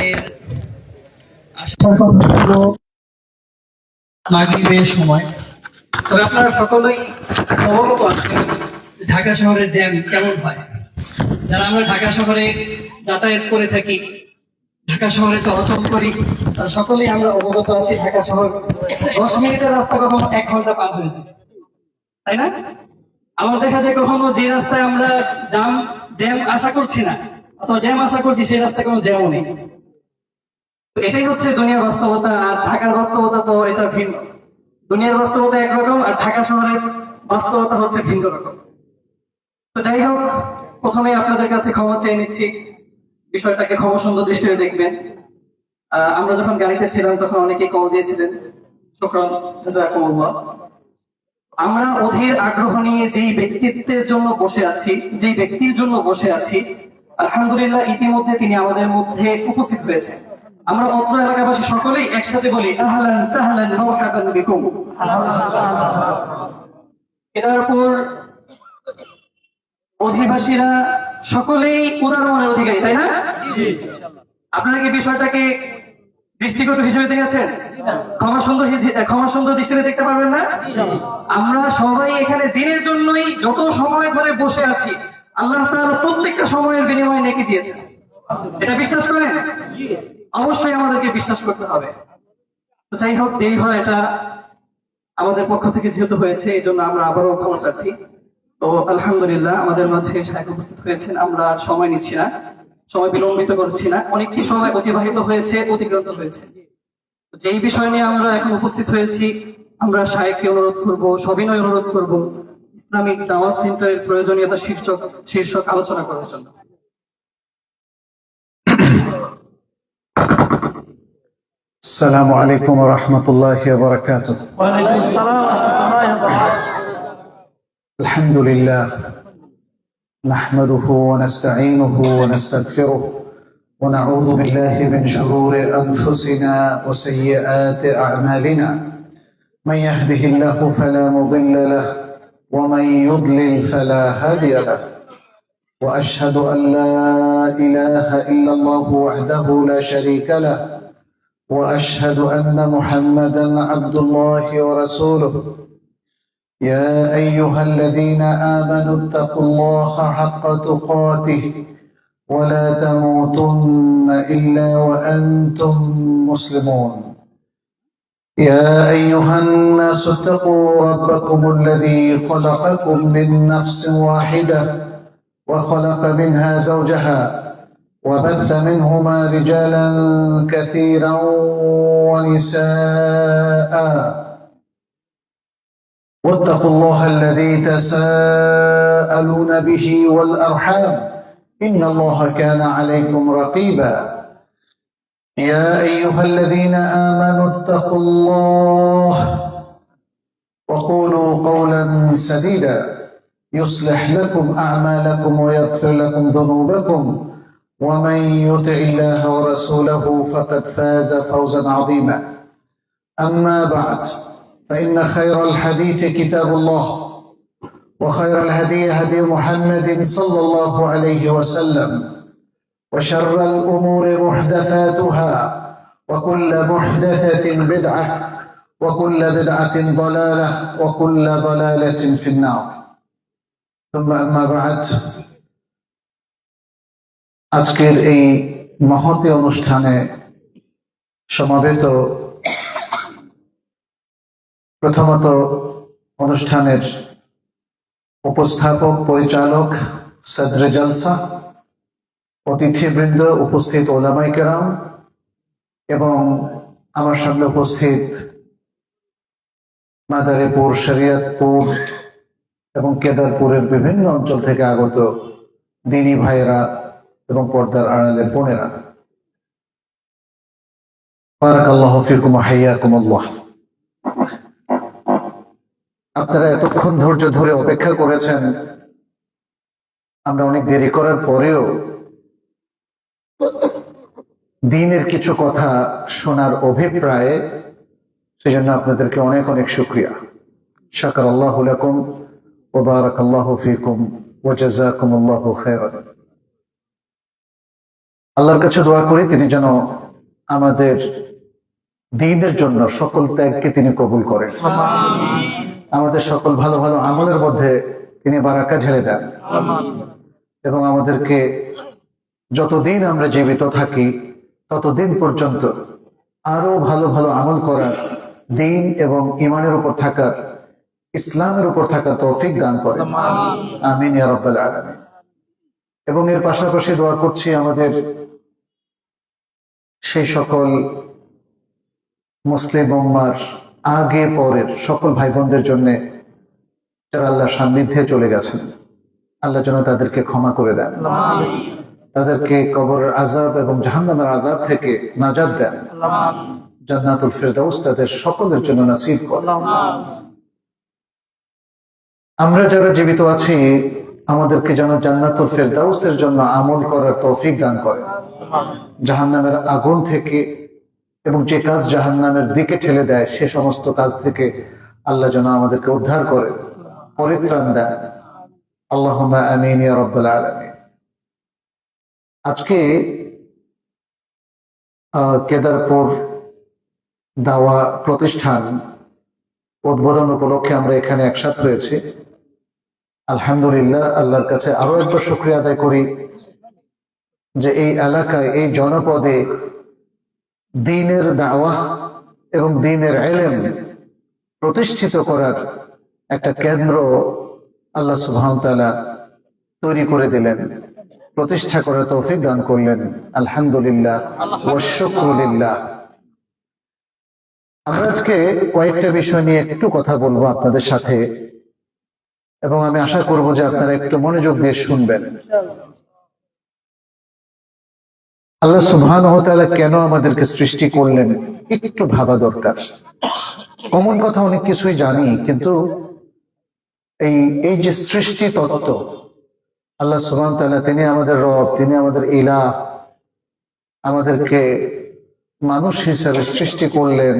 আমাদের আসার কথা ছিল মাগরিবের সময়। তবে আপনারা সকলেই অবগত আছেন ঢাকা শহরের জ্যাম কেমন হয়। যারা আমরা ঢাকা শহরে যাতায়াত করে থাকি, ঢাকা শহরে চলাচল করি, তারা সকলেই আমরা অবগত আছি ঢাকা শহর 10 মিনিটের রাস্তা কখনো 1 ঘন্টা পার হয়ে যায়, তাই না? আমার দেখা যায় কখনো যে রাস্তায় আমরা জ্যাম আশা করছি না অথবা জ্যাম আশা করছি সেই রাস্তায় কোনো জ্যামও নেই। তো এটাই হচ্ছে দুনিয়ার বাস্তবতা। আর ঢাকার বাস্তবতা তো এটা ভিন্ন। দুনিয়ার বাস্তবতা একরকম আর ঢাকা শহরের বাস্তবতা হচ্ছে ভিন্ন রকম। তো যাই হোক, প্রথমে আপনাদের কাছে ক্ষমা চেয়ে নিচ্ছি, বিষয়টাকে ক্ষমা সুন্দর দৃষ্টিতে দেখবেন। আমরা যখন গাড়িতে ছিলাম তখন অনেকেই কল দিয়েছিলেন, শুকরান জাযাকুমুল্লাহ। আমরা অধীর আগ্রহ নিয়ে যেই ব্যক্তিত্বের জন্য বসে আছি, যেই ব্যক্তির জন্য বসে আছি, আলহামদুলিল্লাহ ইতিমধ্যে তিনি আমাদের মধ্যে উপস্থিত হয়েছেন। আমরা অত্র এলাকাবাসী সকলেই একসাথে বলি আহলান সাহলান মারহাবান বিকুম। কেদারপুর অধিবাসীরা সকলেই উদার মনের অধিকারী, তাই না? আপনারা কি বিষয়টাকে দৃষ্টিকটু হিসেবে দেখেছেন? ক্ষমা সুন্দর দৃষ্টিতে দেখতে পারবেন না? আমরা সবাই এখানে দিনের জন্যই যত সময় ধরে বসে আছি, আল্লাহ তাআলা প্রত্যেকটা সময়ের বিনিময়ে নেকি দিয়েছেন। এটা বিশ্বাস করেন? অবশ্যই আমাদেরকে বিশ্বাস করতে হবে। তো যাই হোক, দেরি হয় এটা আমাদের পক্ষ থেকে যেহেতু হয়েছে, এই জন্য আমরা আবারও ক্ষমা প্রার্থী। তো আলহামদুলিল্লাহ আমাদের মাঝে শায়খ উপস্থিত হয়েছেন। আমরা সময় নিচ্ছি না, সময় বিলম্বিত করছি না। অনেকটি সময় অতিবাহিত হয়েছে, অতিক্রান্ত হয়েছে। যেই বিষয় নিয়ে আমরা এখন উপস্থিত হয়েছি, আমরা শায়খকে অনুরোধ করব, সবিনয় অনুরোধ করব ইসলামিক দাওয়াত সেন্টারের প্রয়োজনীয়তা শীর্ষক আলোচনা করার জন্য। السلام عليكم ورحمة الله وبركاته. وعليكم السلام ورحمة الله وبركاته. الحمد لله نحمده ونستعينه ونستغفره ونعوذ بالله من شرور أنفسنا وسيئات أعمالنا. من يهده الله فلا مضل له ومن يضلل فلا هادي له. وأشهد أن لا إله إلا الله وحده لا شريك له. وأشهد أن محمدًا عبد الله ورسوله. يا أيها الذين آمنوا اتقوا الله حق تقاته ولا تموتن إلا وأنتم مسلمون. يا أيها الناس اتقوا ربكم الذي خلقكم من نفس واحدة وخلق منها زوجها وبث منهما رجالا كثيرا ونساء. واتقوا الله الذي تساءلون به والأرحام إن الله كان عليكم رقيبا. يا أيها الذين آمنوا اتقوا الله وقولوا قولا سديدا يصلح لكم أعمالكم ويغفر لكم ذنوبكم. ومن يطع الله ورسوله فقد فاز فوزا عظيما. أما بعد، فإن خير الحديث كتاب الله وخير الهدي هدي محمد صلى الله عليه وسلم وشر الأمور محدثاتها وكل محدثة بدعة وكل بدعة ضلالة وكل ضلالة في النار. ثم أما بعد، আজকের এই মহতী অনুষ্ঠানে সমাবেত প্রথমত অনুষ্ঠানের উপস্থাপক পরিচালক সদরে জলসা, অতিথিবৃন্দ, উপস্থিত ওলামায়ে কেরাম এবং আমার সামনে উপস্থিত মাদারীপুর, শরীয়তপুর এবং কেদারপুরের বিভিন্ন অঞ্চল থেকে আগত দ্বীনী ভাইয়েরা এবং পর্দার আড়ালের বোনেরা, বারাকাল্লাহু ফিকুম ওয়া হাইয়াকুমুল্লাহ। আপনারা এতক্ষণ ধৈর্য ধরে অপেক্ষা করেছেন। আমরা অনেক দেরি করার পরেও দ্বীনের কিছু কথা শোনার অভিপ্রায়ে, সেজন্য আপনাদেরকে অনেক অনেক শুকরিয়া। শাকারাল্লাহু লাকুম ওয়া বারাকাল্লাহু ফিকুম ওয়া জাযাকুমুল্লাহু খায়রান। আল্লাহর কাছে দোয়া করি তিনি যেন আমাদের দ্বীনের জন্য সকল ত্যাগকে তিনি কবুল করেন, আমাদের সকল ভালো ভালো আমলের মধ্যে তিনি বারাকা ঢেলে দেন এবং আমাদেরকে যতদিন আমরা জীবিত থাকি ততদিন পর্যন্ত আরো ভালো ভালো আমল করার, দ্বীন এবং ঈমানের উপর থাকার, ইসলামের উপর থাকার তৌফিক দান করেন। আমিন ইয়া রাব্বাল আলামিন। এবং এর পাশাপাশি দোয়া করছি আমাদের সেই সকল মুসলিম উম্মার আগে পরের সকল ভাই বোনদের জন্য যারা আল্লাহর সান্নিধ্যে চলে গেছেন, আল্লাহ যেন তাদেরকে ক্ষমা করে দেন, তাদেরকে কবরের আযাব এবং জাহান্নামের আযাব থেকে নাজাত দেন, জান্নাতুল ফিরদাউস তাদের সকলের জন্য নসিব করেন। আমরা যারা জীবিত আছি আমাদেরকে যেন জান্নাতুল ফিরদাউসের জন্য আমল করার তৌফিক দান করেন, জাহান্নামের আগুন থেকে এবং যে কাজ জাহান্নামের দিকে ঠেলে দেয় সে সমস্ত কাজ থেকে আল্লাহ যেন আমাদেরকে উদ্ধার করে, পরিত্রাণ দেন। আল্লাহুম্মা আমিন ইয়া রাব্বাল আলামিন। আজকে কেদারপুর দাওয়া প্রতিষ্ঠান উদ্বোধন উপলক্ষে আমরা এখানে একসাথে হয়েছি। আলহামদুলিল্লাহ, আল্লাহর কাছে আরো একবার শুকরিয়া আদায় করি যে এই এলাকায়, এই জনপদে দ্বীনের দাওয়া এবং দ্বীনের ইলম প্রতিষ্ঠিত করার একটা কেন্দ্র আল্লাহ সুবহানাহু ওয়া তাআলা তৈরি করে দিলেন, প্রতিষ্ঠা করার তৌফিক দান করলেন। আলহামদুলিল্লাহ ওয়া শুকরু লিল্লাহ। আমরা আজকে কয়েকটা বিষয় নিয়ে একটু কথা বলবো আপনাদের সাথে এবং আমি আশা করব যে আপনারা একটু মনোযোগ দিয়ে শুনবেন। আল্লাহ সুবহানাহু ওয়া তাআলা কেন আমাদেরকে সৃষ্টি করলেন একটু ভাবা দরকার। কমন কথা অনেক কিছুই জানি, কিন্তু এই যে সৃষ্টি তত্ত্ব, আল্লাহ সুবহানাহু ওয়া তাআলা তিনি আমাদের রব, তিনি আমাদের ইলাহ, আমাদেরকে মানুষ হিসেবে সৃষ্টি করলেন,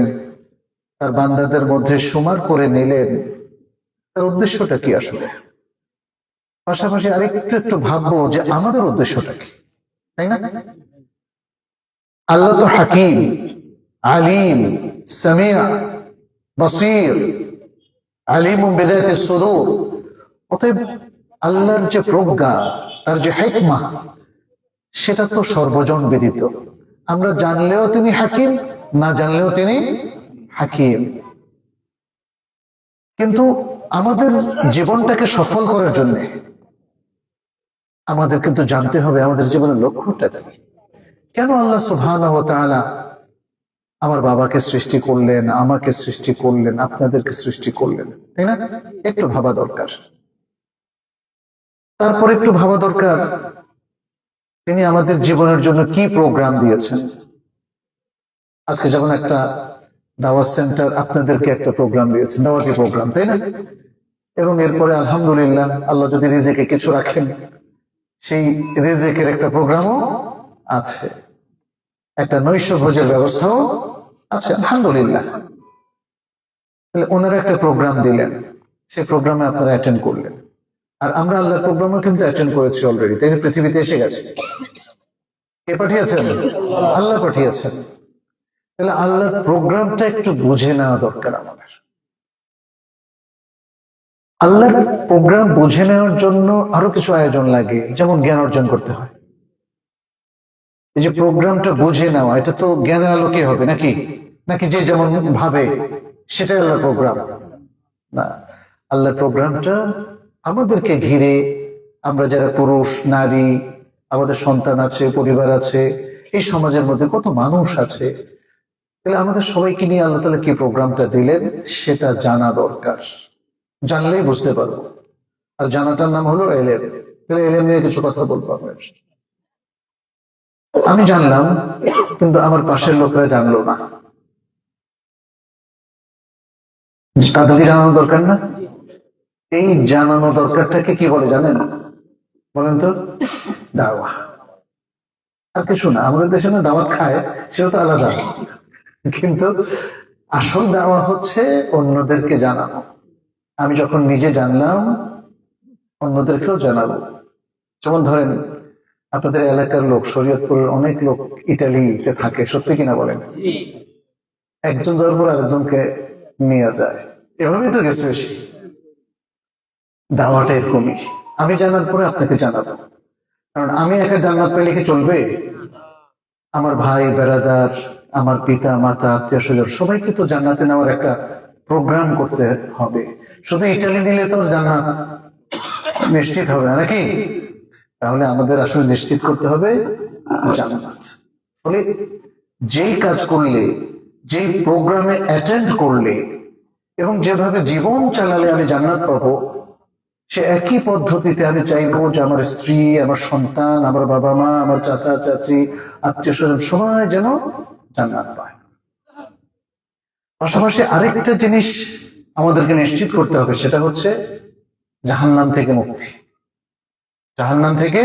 তার বান্দাদের মধ্যে সুমার করে নিলেন, তার উদ্দেশ্যটা কি আসলে? পাশাপাশি আরেকটু একটু ভাববো যে আমাদের উদ্দেশ্যটা কি, তাই না? আল্লাহ তো হাকিম, আলিম, সামিয়া, বাসীর, আলিমুম বিযাতিস সুদূর। অতএব আল্লাহর যে প্রজ্ঞা, তার যে হিকমা, সেটা তো সর্বজন বিদিত। আমরা জানলেও তিনি হাকিম, না জানলেও তিনি হাকিম। কিন্তু আমাদের জীবনটাকে সফল করার জন্য আমাদের কিন্তু জানতে হবে আমাদের জীবনের লক্ষ্যটা কি। কেন আল্লাহ সুবহানাহু ওয়া তাআলা আমার বাবাকে সৃষ্টি করলেন, আমাকে সৃষ্টি করলেন, আপনাদেরকে সৃষ্টি করলেন, তাই না? একটু ভাবা দরকার। তারপর একটু ভাবা দরকার তিনি আমাদের জীবনের জন্য কি প্রোগ্রাম দিয়েছেন। আজকে যেমন একটা দাওয়াত সেন্টার আপনাদেরকে একটা প্রোগ্রাম দিয়েছেন, দাওয়াতি প্রোগ্রাম, তাই না? এবং এরপরে আলহামদুলিল্লাহ আল্লাহ যদি রিজিকে কিছু রাখেন, সেই রিজিকের একটা প্রোগ্রামও আছে, একটা নৈশ ভোজের ব্যবস্থাও আছে, আলহামদুলিল্লাহ। তাহলে ওনারা একটা প্রোগ্রাম দিলেন, সেই প্রোগ্রামে আপনারা অ্যাটেন্ড করলেন, আর আমরা আল্লাহর প্রোগ্রামও কিন্তু অ্যাটেন্ড করেছি অলরেডি, তাই পৃথিবীতে এসে গেছে। কে পাঠিয়েছেন? আল্লাহ পাঠিয়েছেন। তাহলে আল্লাহর প্রোগ্রামটা একটু বুঝে নেওয়া দরকার আমাদের। আল্লাহর প্রোগ্রাম বুঝে নেওয়ার জন্য আরো কিছু আয়োজন লাগে, যেমন জ্ঞান অর্জন করতে হয়। এই যে প্রোগ্রামটা বুঝে নেওয়া, এটা তো জ্ঞানের আলোকে হবে নাকি? নাকি যে যেমন ভাবে সেটাই আল্লাহর প্রোগ্রাম? না, আল্লাহর প্রোগ্রামটা আমাদেরকে ঘিরে, আমরা যারা পুরুষ, নারী, আমাদের সন্তান আছে, পরিবার আছে, এই সমাজের মধ্যে কত মানুষ আছে, তাহলে আমাদের সবাইকে নিয়ে আল্লাহ তাআলা কি প্রোগ্রামটা দিলেন সেটা জানা দরকার। জানলেই বুঝতে পারবো। আর জানাটার নাম হলো ইলম। তাহলে ইলম নিয়ে কিছু কথা বলবো আপনার। আমি জানলাম, কিন্তু আমার পাশের লোকরা জানলো না, তাদেরকে জানানো দরকার না? এই জানানো দরকারটাকে কি বলে জানেন? বলেন তো? দাওয়া। আর কিছু না। আমাদের দেশে না দাওয়াত খায়, সেটা তো আলাদা, কিন্তু আসল দাওয়া হচ্ছে অন্যদেরকে জানানো। আমি যখন নিজে জানলাম, অন্যদেরকেও জানাবো। যেমন ধরেন, আপনাদের এলাকার লোক, শরীয়তপুরের অনেক লোক ইটালিতে থাকে, সত্যি কিনা বলেন? একজন যাওয়ার পর আরেকজনকে নিয়ে যায়, এভাবেই তো গেছে বেশি। দাওয়াটা এরকমই, আমি জানার পরে আপনাকে জানাবো। কারণ আমি একা জান্নাত পেলে কি চলবে? আমার ভাই বেড়াদার, আমার পিতা মাতা, আত্মীয় স্বজন সবাইকে তো জান্নাতে নেওয়ার একটা প্রোগ্রাম করতে হবে। শুধু ইটালি নিলে তো আর জান্নাত নিশ্চিত হবে না, নাকি? তাহলে আমাদের আসলে নিশ্চিত করতে হবে জান্নাত। ফলে যেই কাজ করলে, যেই প্রোগ্রামে অ্যাটেন্ড করলে এবং যেভাবে জীবন চালালে আমি জান্নাত পাবো, সে একই পদ্ধতিতে আমি চাইবো যে আমার স্ত্রী, আমার সন্তান, আমার বাবা মা, আমার চাচা চাচি, আত্মীয় স্বজন সবাই যেন জান্নাত পায়। পাশাপাশি আরেকটা জিনিস আমাদেরকে নিশ্চিত করতে হবে, সেটা হচ্ছে জাহান্নাম থেকে মুক্তি। জাহান্নাম থেকে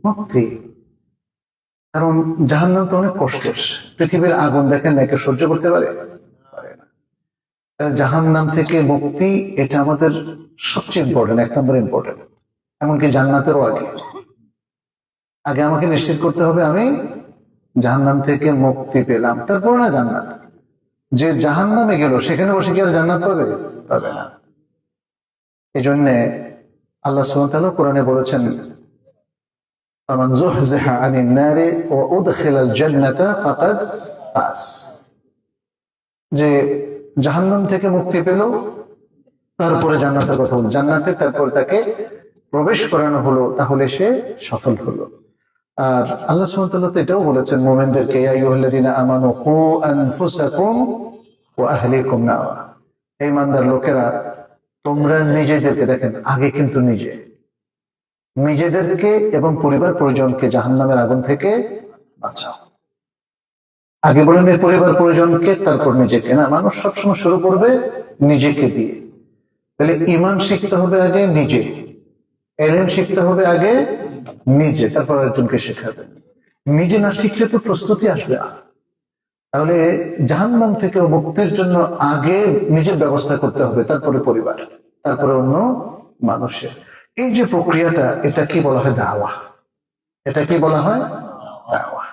মুক্তি, কারণ জাহান্নাম তো অনেক কষ্টের। পৃথিবীর আগুন দেখেন না, কেউ সহ্য করতে পারে? পারে না। জাহান্নাম থেকে মুক্তি এটা আমাদের সবচেয়ে ইম্পর্টেন্ট, 1 নম্বর ইম্পর্টেন্ট। এমনকি জান্নাতেরও আগে আগে আমাকে নিশ্চিত করতে হবে আমি জাহান্নাম থেকে মুক্তি পেলাম, তারপর না জান্নাত। যে জাহান্নামে গেল সেখানে বসে কি আর জান্নাত পাবে? পাবে না। এই জন্যে আল্লাহ সুবহানাহু ওয়া তাআলা কোরআনে বলেছেন, ফামান যুহযিহা আনিন নারি ওয়া উদখিলাল জান্নাতা ফাকাদ ফাজ। যে জাহান্নাম থেকে মুক্তি পেল, তারপরে জান্নাতের কথা হলো, জান্নাতে তারপর তাকে প্রবেশ করানো হলো, তাহলে সে সফল হলো। আর আল্লাহ সুবহানাহু ওয়া তাআলা তো এটাও বলেছেন মুমিনদেরকে, ইয়া আইয়ুহাল্লাযীনা আমানু কু আনফুসাকুম ওয়া আহলিকুম নারা। হে ইমানদার লোকেরা, তোমরা নিজেদেরকে, দেখেন আগে কিন্তু নিজেদেরকে এবং পরিবার পরিজনকে জাহান্নামের আগুন থেকে বাঁচাও। আগে বলেন এই পরিবার পরিজনকে, তারপর নিজেকে না। মানুষ সবসময় শুরু করবে নিজেকে দিয়ে। তাহলে ঈমান শিখতে হবে আগে নিজে, ইলম শিখতে হবে আগে নিজে, তারপর একজনকে শেখাবে। নিজে না শিখলে তো প্রস্তুতি আসবে না। তাহলে জাহান্নাম থেকে মুক্তির জন্য আগে নিজের ব্যবস্থা করতে হবে, তারপরে পরিবার, তারপরে অন্য মানুষের। এই যে প্রক্রিয়াটা, এটা কি বলা হয়? দাওয়া। এটা কি বলা হয়? দাওয়া।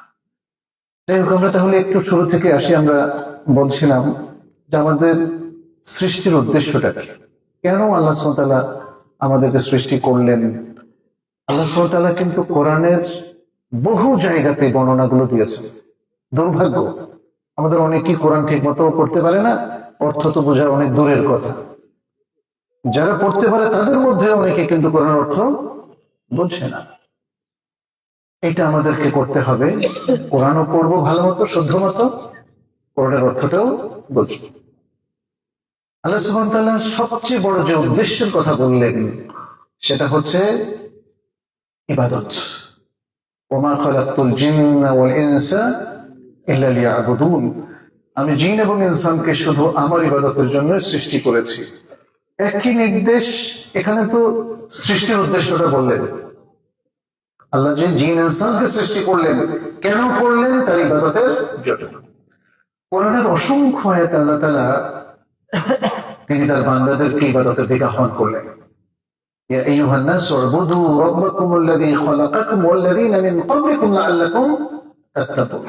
যাই হোক, আমরা তাহলে একটু শুরু থেকে আসি। আমরা বলছিলাম যে আমাদের সৃষ্টির উদ্দেশ্যটা কি, কেন আল্লাহ সুবহানাহু ওয়া তাআলা আমাদেরকে সৃষ্টি করলেন। আল্লাহ সুবহানাহু ওয়া তাআলা কিন্তু কোরআনের বহু জায়গাতে বর্ণনাগুলো দিয়েছেন। দুর্ভাগ্য, আমাদের অনেকেই কোরআন ঠিক মতো পড়তে পারে না, অর্থ তো বোঝা অনেক দূরের কথা। যারা পড়তে পারে তাদের মধ্যে অনেকে কিন্তু কোরআনের অর্থ বুঝে না। এটা আমাদেরকে করতে হবে, কোরআনও পড়বো ভালো মতো, শুদ্ধ মতো, কোরআনের অর্থটাও বুঝবো। আল্লাহ সুবহানাহু ওয়া তাআলা সবচেয়ে বড় যে উদ্দেশ্যের কথা বললেন, সেটা হচ্ছে ইবাদত। ওমা খালাকতুল জিন্না ওয়াল ইনসা ইল্লা লিয়াবুদুন। আমি জিন এবং ইনসানকে শুধু আমার ইবাদতের জন্য সৃষ্টি করেছি। একই নির্দেশ এখানে তো সৃষ্টির উদ্দেশ্যটা বললেন। আল্লাহ যে জিন ইনসানকে সৃষ্টি করলেন, কেন করলেন? তার ইবাদতের জন্য। কোরআনের অসংখ্য আয়াতে আল্লাহ তাআলা তিনি তার বান্দাদেরকে ইবাদতের দিকে আহ্বান করলেন। ইয়া আইয়ুহান নাস উবুদু রাব্বাকুমুল্লাযী খালাকাকুম ওয়াল্লাযীনা মিন ক্বাবলিকুম লাআল্লাকুম তাত্তাকুন।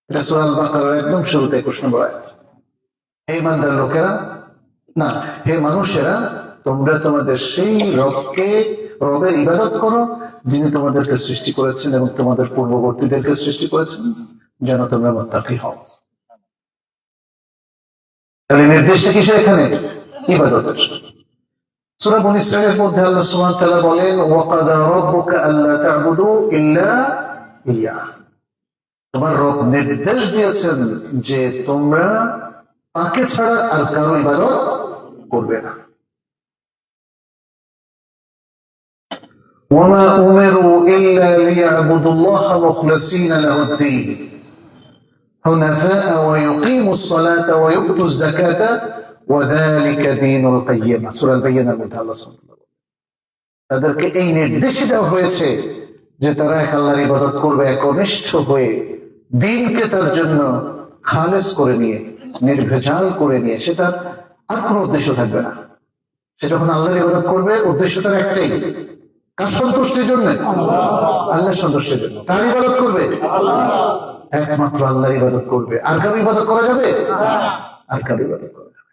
এটা সূরা আল-বাকারার একদম শুরুতে 21 নম্বর আয়াত। হে ইমানদার লোকেরা, না হে মানুষেরা, তোমরা তোমাদের সেই রবের ইবাদত করো যিনি তোমাদেরকে সৃষ্টি করেছেন এবং তোমাদের পূর্ববর্তীদেরকে সৃষ্টি করেছেন, যেন তোমরা মুত্তাকি হও। তাহলে নির্দেশটা কিসের এখানে? ইবাদতের। সূরা বনী ইসরাঈলের মধ্যে আল্লাহ সুবহানাহু ওয়া তাআলা বলেন, ওয়া কাযা রাব্বুকা আল্লা তা'বুদু ইল্লা ইয়্যাহ। তোমার রব নির্দেশ দিয়েছেন যে তোমরা তাকে ছাড়া আর কারো ইবাদত করবে না। ওয়ামা উমিরু ইল্লা লিয়া'বুদুল্লাহা মুখলিসিনা লাহুদ-দীন হুনাফা'a ওয়া ইউকিমুস সালাতা ওয়া ইউতুজ যাকাতা ওয়া যালিকা দীনুল কাইয়্যিম। সূরা আল-বায়িনার মধ্যে আল্লাহ সুবহানাহু ওয়া তাআলা তাদেরকে এই নির্দেশ দেওয়া হয়েছে যে তারা এক আল্লাহর ইবাদত করবে একনিষ্ঠ হয়ে, দ্বীনকে তার জন্য খালেস করে নিয়ে, নির্ভেজাল করে নিয়ে। সেটা আর কোনো উদ্দেশ্য থাকবে না। সে যখন আল্লাহর ইবাদত করবে, উদ্দেশ্যটার একটাই, কার সন্তুষ্টির জন্য? আল্লাহ সন্তুষ্টির জন্য। কার ইবাদত করবে? একমাত্র আল্লাহর ইবাদত করবে। আর কারো ইবাদত করা যাবে? আর কারো ইবাদত করা যাবে?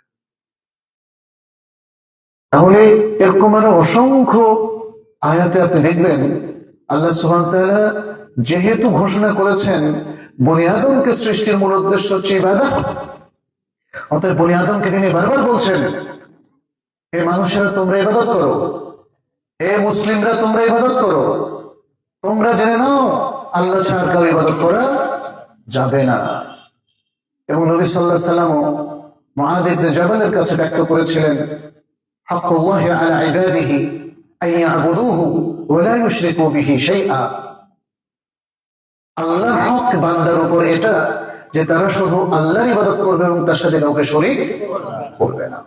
তাহলে এরকম আরো অসংখ্য আয়াতে আপনি দেখবেন আল্লাহ সুবহানাহু ওয়া তাআলা যেহেতু ঘোষণা করেছেন বনি আদমকে সৃষ্টির মূল উদ্দেশ্য হচ্ছে ইবাদত, অতএব বনি আদমকে তিনি বারবার বলছেন, হে মানুষেরা তোমরা ইবাদত করো, হে মুসলিমরা তোমরা ইবাদত করো, তোমরা জেনে নাও আল্লাহ ছাড়া কারো ইবাদত করা যাবে না। এবং নবী সাল্লাল্লাহু আলাইহি ওয়াসাল্লাম মুআয ইবনে জাবালের কাছে ব্যক্ত করেছিলেন, হাক্কুল্লাহি আলা ইবাদিহি আন ইয়াবুদুহু ওয়া লা ইউশরিকু বিহি শাইআ। আল্লাহর হক বান্দার উপর এটা যে তারা শুধু আল্লাহর ইবাদত করবে এবং তার সাথে কাউকে শরীক করবে না।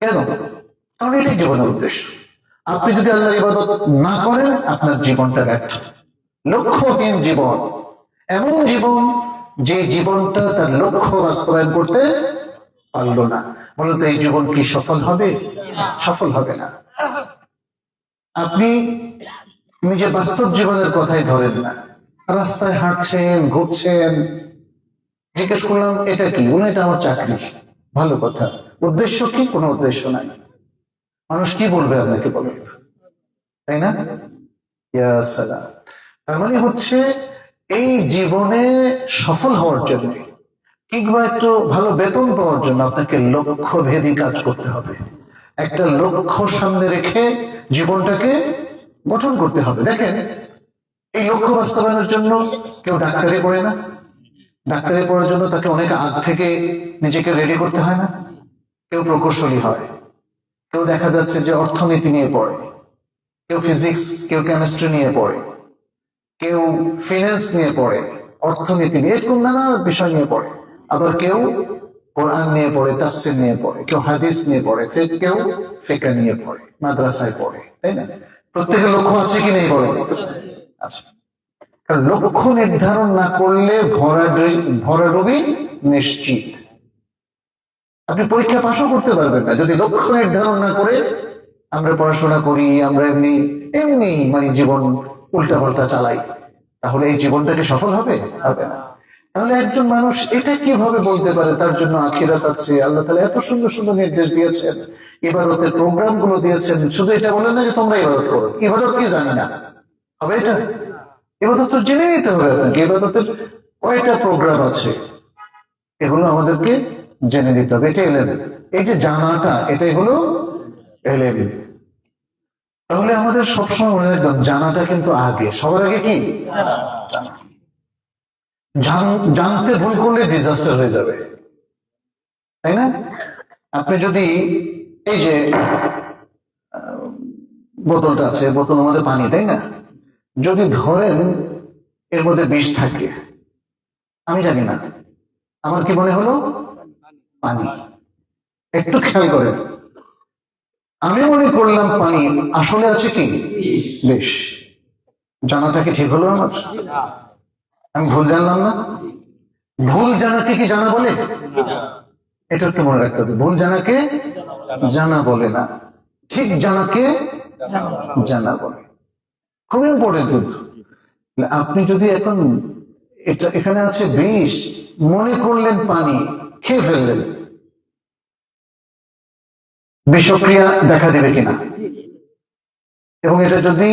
কেন? কারণ এটাই জীবনের উদ্দেশ্য। আপনি যদি আল্লাহর ইবাদত না করেন আপনার জীবনটা ব্যর্থ, লক্ষ্যহীন জীবন, এমন জীবন যে জীবনটা তার লক্ষ্য বাস্তবায়ন করতে পারলো না। বলতো এই জীবন কি সফল হবে? সফল হবে না। আপনি নিজের বাস্তব জীবনের কথাই ধরেন না, রাস্তায় হাঁটছেন, ঘুরছেন, জিজ্ঞেস করলাম এটা কি, বলে এটা আমার চাকরি। ভালো কথা, উদ্দেশ্য কি? কোনো উদ্দেশ্য নাই। মানুষ কি বলবে আপনাকে, বলে, তাই না? ইয়া সালাম। তার মানে হচ্ছে এই জীবনে সফল হওয়ার জন্য কিংবা একটু ভালো বেতন পাওয়ার জন্য আপনাকে লক্ষ্যভেদী কাজ করতে হবে। একটা লক্ষ্য সামনে রেখে জীবনটাকে গঠন করতে হবে। দেখেন, এই লক্ষ্য বাস্তবায়নের জন্য কেউ ডাক্তারি পড়ে না, ডাক্তারি পড়ার জন্য তাকে অনেক আগ থেকে নিজেকে রেডি করতে হয় না। কেউ প্রকৌশলী হয়, কেউ দেখা যাচ্ছে যে অর্থনীতি নিয়ে পড়ে, কেউ ফিজিক্স, কেউ কেমিস্ট্রি নিয়ে পড়ে, কেউ ফিন্যান্স নিয়ে পড়ে, অর্থনীতি নিয়ে, এরকম নানা বিষয় নিয়ে পড়ে। আবার কেউ কোরআন নিয়ে পড়ে, তাফসীর নিয়ে পড়ে, কেউ হাদিস নিয়ে পড়ে, কেউ ফিকহ নিয়ে পড়ে, মাদ্রাসায় পড়ে, তাই না? প্রত্যেকের লক্ষ্য আছে কি নেই? বলে আচ্ছা, কারণ লক্ষ্য নির্ধারণ না করলে ভরাডুবি নিশ্চিত। আপনি পরীক্ষা পাশও করতে পারবেন না যদি লক্ষ্য নির্ধারণ না করে আমরা পড়াশোনা করি, আমরা এমনি এমনি মানে জীবন উল্টা পাল্টা চালাই, তাহলে এই জীবনটাকে সফল হবে? হবে না। তাহলে একজন মানুষ এটা কিভাবে বলতে পারে তার জন্য আখিরাত আছে? আল্লাহ তাআলা এত সুন্দর সুন্দর নির্দেশ দিয়েছেন, ইবাদতের প্রোগ্রাম গুলো দিয়েছেন, শুধু এটা বলেন না যে তোমরা ইবাদত করো। ইবাদত কি জানি না, হবে এটা? ইবাদত তো জেনে নিতে হবে আপনাকে। ইবাদতের কয়টা প্রোগ্রাম আছে এগুলো আমাদেরকে জেনে নিতে হবে। এটা এলেন, এই যে জানাটা, এটাই হলো এলেন। তাহলে আমাদের সবসময় মনে রাখবেন জানাটা কিন্তু আগে, সবার আগে কি জানা। জানতে ভুল করলে ডিজাস্টার হয়ে যাবে, তাই না? আপনি যদি এই যে বোতলটা আছে, বোতলের মধ্যে পানি, তাই না? যদি ধরেন এর মধ্যে বিষ থাকে, আমি জানি না, আমার কি মনে হলো? পানি। একটু খেয়াল করেন, আমি মনে করলাম পানি, আসলে আছে কি বিষ। জানাটা কি ঠিক হলো আমার? আমি ভুল জানলাম না? ভুল জানাকে কি জানা বলে? এটা একটু মনে রাখতে হবে। ভুল জানাকে জানা বলে না, ঠিক জানাকে জানা বলে। খুব ইম্পর্টেন্ট কিন্তু। আপনি যদি এখন এটা এখানে আছে বিষ মনে করলেন পানি, খেয়ে ফেললেন, বিষক্রিয়া দেখা দেবে কিনা? এবং এটা যদি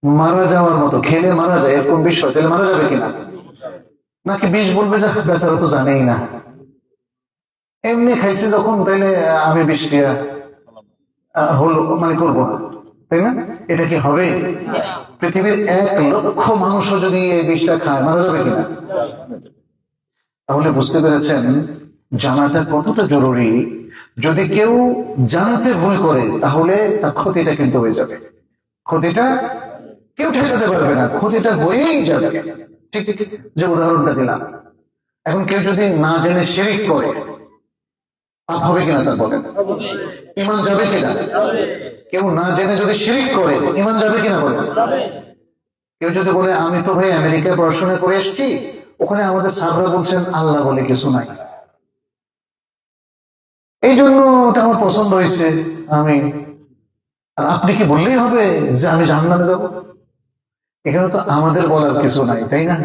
মারা যাওয়ার মতো, খেলে মারা যায় এরকম বিষয়, তাহলে মারা যাবে কিনা? নাকি বিষ বলবে যে বেচারা তো জানেই না, এমনি খাইছি যখন, তাইলে আমি বিষক্রিয়া হলো মানে করবো না, তাই না? এটা কি হবে? পৃথিবীর 1,00,000 মানুষও যদি এই বিষটা খায়, মারা যাবে কিনা? তাহলে বুঝতে পেরেছেন জানাটা কতটা জরুরি। যদি কেউ জানতে ভুল করে তাহলে তার ক্ষতিটা কিন্তু হয়ে যাবে। ক্ষতিটা কেউ ঠেকাতে পারবে না, ক্ষতিটা হয়েই যাবে। ঠিক যে উদাহরণটা দিলাম, এখন কেউ যদি না জেনে শিরক করে, পাপ হবে কিনা তা বলেন? ঈমান যাবে কিনা? কেউ না জেনে যদি শিরক করে, ঈমান যাবে কিনা বলেন? কেউ যদি বলে আমি তো ভাই আমেরিকায় পড়াশোনা করে এসেছি, ওখানে আমাদের স্যাররা বলছেন আল্লাহ বলে কিছু নাই, এই জন্য ওটা আমার পছন্দ হয়েছে, আমি আর আপনি কি বললেই হবে যে আমি জাহান্নামে যাব? এখানে তো আমাদের বলার কিছু নাই, তাই না?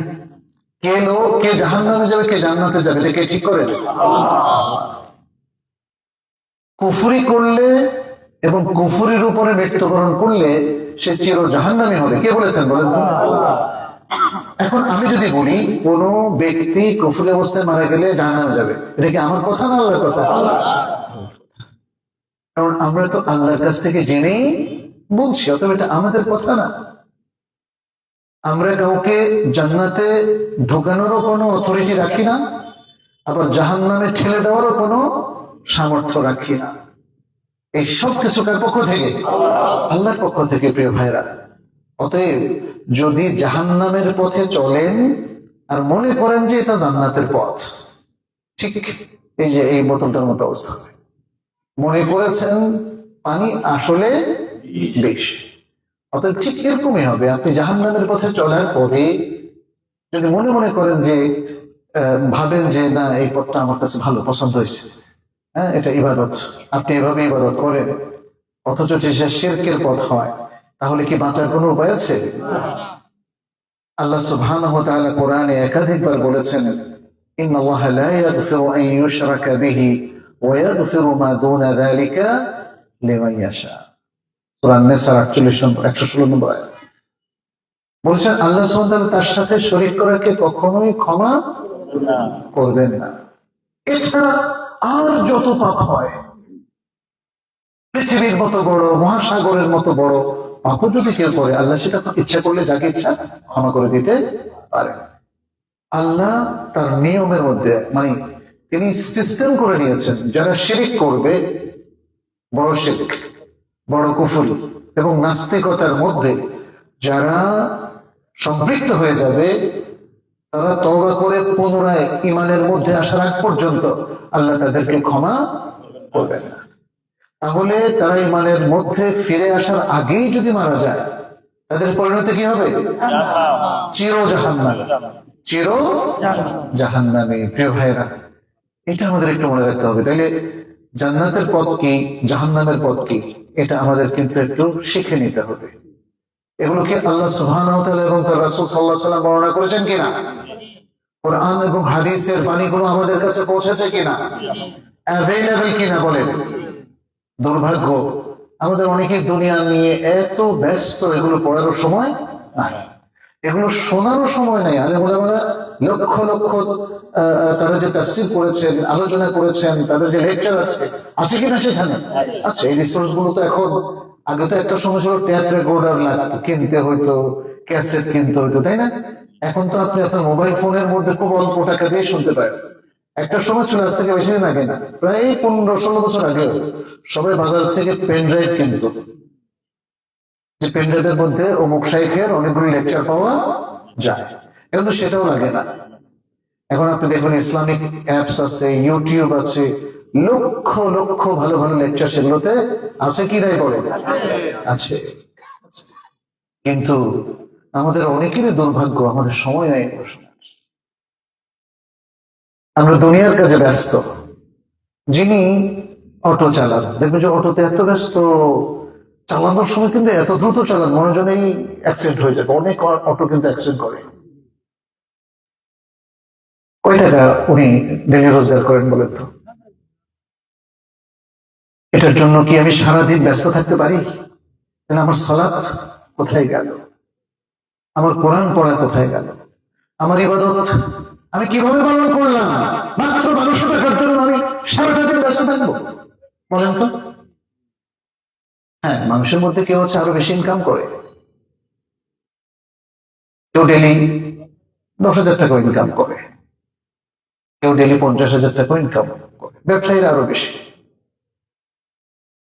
কে জাহান্নামে যাবে, কে জান্নাতে যাবে, এটা কে ঠিক করে? কুফরি করলে এবং কুফরির উপরে মৃত্যুবরণ করলে সে চির জাহান্নামী হবে, কে বলেছেন বলেন তো? এখন আমি যদি বলি কোন ব্যক্তি কুফরি অবস্থায় মারা গেলে জাহান্নামে যাবে, এটা কি আমার কথা না আল্লাহর কথা? কারণ আমরা তো আল্লাহর কাছ থেকে জেনেই বলছি, অতএব এটা আমাদের কথা না। আমরা কাউকে জান্নাতে ঢোকানোরও কোনো অথরিটি রাখি না, আবার জাহান্নামে ঠেলে দেওয়ারও কোনো সামর্থ্য রাখি না। এই সব কিছু কার পক্ষ থেকে? আল্লাহর পক্ষ থেকে, প্রিয় ভাইরা। অতএব যদি জাহান্নামের পথে চলেন আর মনে করেন যে এটা জান্নাতের পথ, ঠিক এই যে এই বোতলটার মতো অবস্থা হবে, মনে করেছেন পানি আসলে বিষ, অতএব ঠিক এরকমই হবে। আপনি জাহান্নামের পথে চলার পরে যদি মনে মনে করেন যে ভাবেন যে না এই পথটা আমার কাছে ভালো পছন্দ হয়েছে, হ্যাঁ এটা ইবাদত, আপনি এভাবে ইবাদত করেন, অথচ যে শিরকের পথ হয়, তাহলে কি বাঁচার কোনো উপায় আছে? আল্লাহ সুবহানাহু ওয়া তাআলা কোরআনে একাধিকবার বলেছেন, ইন্নাল্লাহা লা ইয়াগফিরু আন ইউশরাকা বিহি ওয়া ইয়াগফিরু মা দুনা যালিকা লিমান ইয়াশা। সূরা আন-নিসা 48 নম্বর 116 নম্বর আয়াত। বলছেন আল্লাহ সুবহানাহু ওয়া তাআলা তার সাথে শরীক করাকে কখনোই ক্ষমা করবেন না। এছাড়া আর যত পাপ হয়, পৃথিবীর মতো বড়, মহাসাগরের মতো বড় পাপও যদি কেউ করে, আল্লাহ সেটা ইচ্ছা করলে যাকে ইচ্ছা ক্ষমা করে দিতে পারেন। আল্লাহ তার নিয়মের মধ্যে, মানে তিনি সিস্টেম করে নিয়েছেন, যারা শিরিক করবে, বড় শিরক, বড় কুফরি এবং নাস্তিকতার মধ্যে যারা সম্পৃক্ত হয়ে যাবে, তারা তওবা করে পুনরায় ঈমানের মধ্যে আসার আগ পর্যন্ত আল্লাহ তাদেরকে ক্ষমা করবেন না। তাহলে তারা ঈমানের মধ্যে ফিরে আসার আগেই যদি মারা যায়, তাদের পরিণতি কি হবে? চির জাহান্নামী, চির জাহান্নামী। প্রিয় ভাইরা, এটা আমাদের একটু মনে রাখতে হবে। তাইলে জান্নাতের পথ কি, জাহান্নামের পথ কি, এটা আমাদের কিন্তু একটু শিখে নিতে হবে। এগুলোকে আল্লাহ সুবহানাহু ওয়া তাআলা এবং তার রাসূল সাল্লাল্লাহু আলাইহি ওয়াসাল্লাম বর্ণনা করেছেন কিনা? কোরআন এবং হাদিসের বাণীগুলো আমাদের কাছে পৌঁছেছে কিনা? অ্যাভেলেবল কিনা বলেন? দুর্ভাগ্য, আমাদের অনেকে দুনিয়া নিয়ে এত ব্যস্ত, এগুলো পড়ারও সময় নাই, এগুলো শোনারও সময় নাই। আলেমুলামারা লক্ষ লক্ষ তারা যে তাফসীর করেছেন, আলোচনা করেছেন, তাদের যে লেকচার আছে কিনা সেখানে আছে। এই রিসোর্স গুলো তো এখন, আগে তো একটা সময় ছিল ট্যাপ রেকর্ডার লাগতো, কিনতে হইতো, ক্যাসেট কিনতে হইতো, তাই না? এখন তো আপনি আপনার মোবাইল ফোনের মধ্যে খুব অল্প টাকা দিয়ে শুনতে পারেন। একটা সময় ছিল, আজ থেকে বেশি দিন আগে না, প্রায় 15-16 বছর আগে সবাই বাজার থেকে পেন ড্রাইভ কিনত, যে পেন ড্রাইভের মধ্যে অমুক শাইখের অনেকগুলো লেকচার পাওয়া যায়। এখন তো সেটাও লাগে না। এখন আপনি দেখবেন ইসলামিক অ্যাপস আছে, ইউটিউব আছে, লক্ষ লক্ষ ভালো ভালো লেকচার সেগুলোতে আছে কি নাই বলে? আছে। কিন্তু আমাদের অনেকেরই দুর্ভাগ্য, আমাদের সময় নাই। আমরা দুনিয়ার কাজে ব্যস্ত। যিনি অটো চালান, দেখবেন যে অটোতে এত ব্যস্ত, চালানোর সময় কিন্তু এত দ্রুত চালান, মনোজনেই অ্যাক্সিডেন্ট হয়ে যাবে। অনেক অটো কিন্তু অ্যাক্সিডেন্ট করে। কয় টাকা উনি ডেলি রোজগার করেন বলেন তো? এটার জন্য কি আমি সারাদিন ব্যস্ত থাকতে পারি? আমার সালাত কোথায় গেল? আমার কোরআন পড়া কোথায় গেল? আমার ইবাদত আমি কিভাবে পালন করলাম? মাত্র 1200 টাকার জন্য আমি সারাটা দিন ব্যস্ত থাকবো বলেন তো? হ্যাঁ, মানুষের মধ্যে কেউ হচ্ছে আরো বেশি ইনকাম করে, কেউ ডেলি 10,000 টাকা ইনকাম করে, কেউ ডেলি 50,000 টাকা ইনকাম করে, ব্যবসায়ীরা আরো বেশি।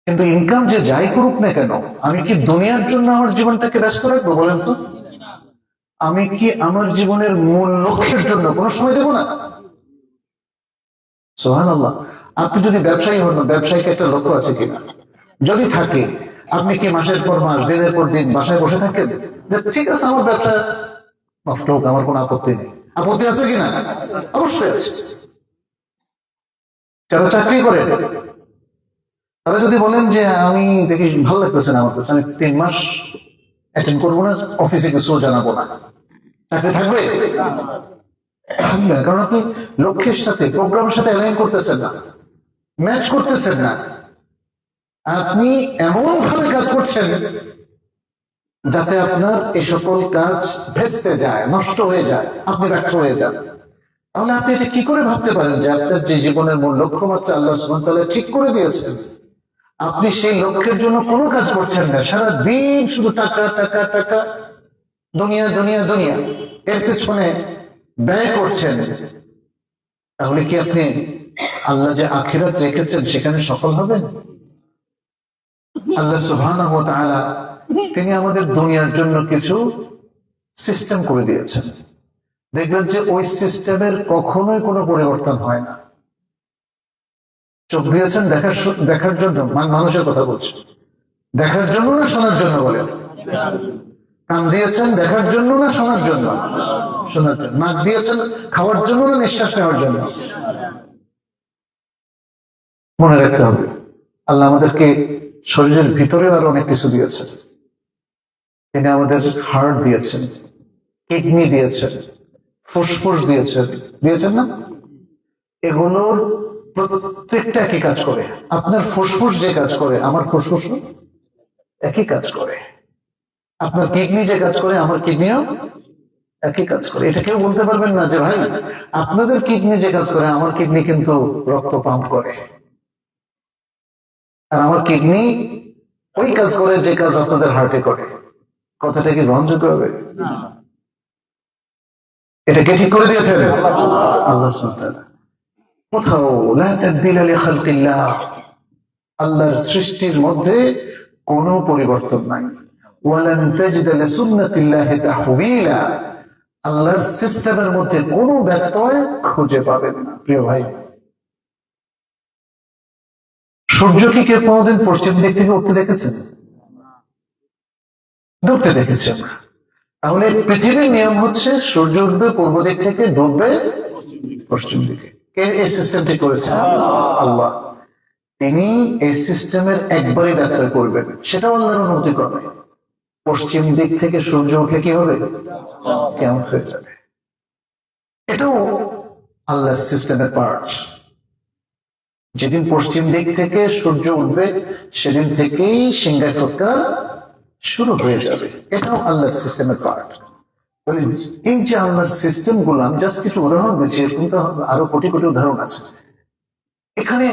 কিন্তু ইনকাম যে যাই করুক না কেন, আমি কি দুনিয়ার জন্য আমার জীবনটাকে ব্যস্ত রাখবো বলেন তো? আমি কি আমার জীবনের মূল লক্ষ্যের জন্য কোনো সময় দেবো না? সুবহানাল্লাহ। আপনি যদি ব্যবসায়ী হন, ব্যবসায়ীকে একটা লক্ষ্য আছে কিনা? যদি থাকে, আপনি কি মাসের পর মাস, দিনের পর দিন বাসায় বসে থাকেন যে ঠিক আছে আমার ব্যবসা নষ্ট হোক, আমার কোনো আপত্তি নেই? আপত্তি আছে কিনা? অবশ্যই আছে। যারা চাকরি করে, তারা যদি বলেন যে আমি দেখি ভালো লাগতেছে না আমার কাছে, আমি 3 মাস অ্যাটেন্ড করবো না, অফিসে কিছু জানাবো না, চাকরি থাকবে? থাকবে না, কারণ আপনি লক্ষ্যের সাথে প্রোগ্রামের সাথে অ্যালাইন করতেছেন না, ম্যাচ করতেছেন না। আপনি এমন ভাবে কাজ করছেন যাতে আপনার এই সকল কাজ ভেস্তে যায়, নষ্ট হয়ে যায়, আপনি ব্যর্থ হয়ে যান। তাহলে আপনি এটা কি করে ভাবতে পারেন যে আপনার যে জীবনের মূল লক্ষ্যমাত্রা আল্লাহ সুবহানাহু ওয়া তাআলা ঠিক করে দিয়েছেন, আপনি সেই লক্ষ্যের জন্য কোনো কাজ করছেন না, সারা দিন শুধু টাকা টাকা টাকা, দুনিয়া দুনিয়া দুনিয়া, এর পেছনে ব্যয় করছেন। তাহলে কি আপনি আল্লাহ যে আখিরাত রেখেছেন সেখানে সফল হবেন? আল্লাহ সুবহানাহু ওয়া তাআলা তিনি আমাদের দুনিয়ার জন্য কিছু সিস্টেম করে দিয়েছেন। দেখবেন যে ওই সিস্টেমের কখনোই কোনো পরিবর্তন হয় না। চোখ দিয়েছেন দেখার জন্য, মানুষের কথা বলছে, দেখার জন্য না শোনার জন্য? বলেন। কান দিয়েছেন দেখার জন্য না শোনার জন্য? শোনার জন্য। নাক দিয়েছেন খাওয়ার জন্য না নিঃশ্বাস নেওয়ার জন্য? মনে রাখতে হবে আল্লাহ আমাদেরকে শরীরের ভিতরে আরো অনেক কিছু দিয়েছেন। তিনি আমাদের হার্ট দিয়েছেন, কিডনি দিয়েছেন, ফুসফুস দিয়েছেন, দিয়েছেন না? এগুলোর প্রত্যেকটা একই কাজ করে। আপনার ফুসফুস যে কাজ করে আমার ফুসফুস একই কাজ করে, আপনার কিডনি যে কাজ করে আমার কিডনিও একই কাজ করে। এটা কেউ বলতে পারবেন না যে ভাই আপনাদের কিডনি যে কাজ করে আমার কিডনি কিন্তু রক্ত পাম্প করে, আর আমার কিডনি ওই কাজ করে যে কাজ আপনাদের হার্টে করে। কথাটা কি গ্রহণযোগ্য হবে? এটা কে ঠিক করে দিয়েছেন? আল্লাহ সুবহানাহু ওয়া তাআলা। কোথাও লা তাবদীলা লিখালকিল্লাহ, আল্লাহর সৃষ্টির মধ্যে কোনো পরিবর্তন নাই। ওয়ালান তাজিদা লিসুন্নাতিল্লাহি তাহওয়িলা, আল্লাহর সিস্টেমের মধ্যে কোনো ব্যত্যয় খুঁজে পাবেন না। প্রিয় ভাই, সূর্য কি কেউ কোনোদিন পশ্চিম দিক থেকে উঠতে দেখেছেন? ডুবতে দেখেছেন। তাহলে পৃথিবীর নিয়ম হচ্ছে সূর্য উঠবে পূর্ব দিক থেকে, ডুববে পশ্চিম দিকে। কে এই সিস্টেম ঠিক করেছেন? আল্লাহ। তিনি এই সিস্টেমের একবারই ব্যত্যয় করবেন, সেটাও আল্লাহর অনুমতি ক্রমে। পশ্চিম দিক থেকে সূর্য উঠলে কি হবে? কিয়ামত হয়ে যাবে। এটাও আল্লাহর সিস্টেমের পার্ট। যেদিন পশ্চিম দিক থেকে সূর্য উঠবে সেদিন থেকেই সিংহায় ফুৎকার শুরু হয়ে যাবে। এটাও আল্লাহর সিস্টেমের পার্ট। এই যে আল্লাহর সিস্টেম গুলো, আমি জাস্ট কিছু উদাহরণ দিচ্ছি, এরকম তো আরো কোটি কোটি উদাহরণ আছে। এখানে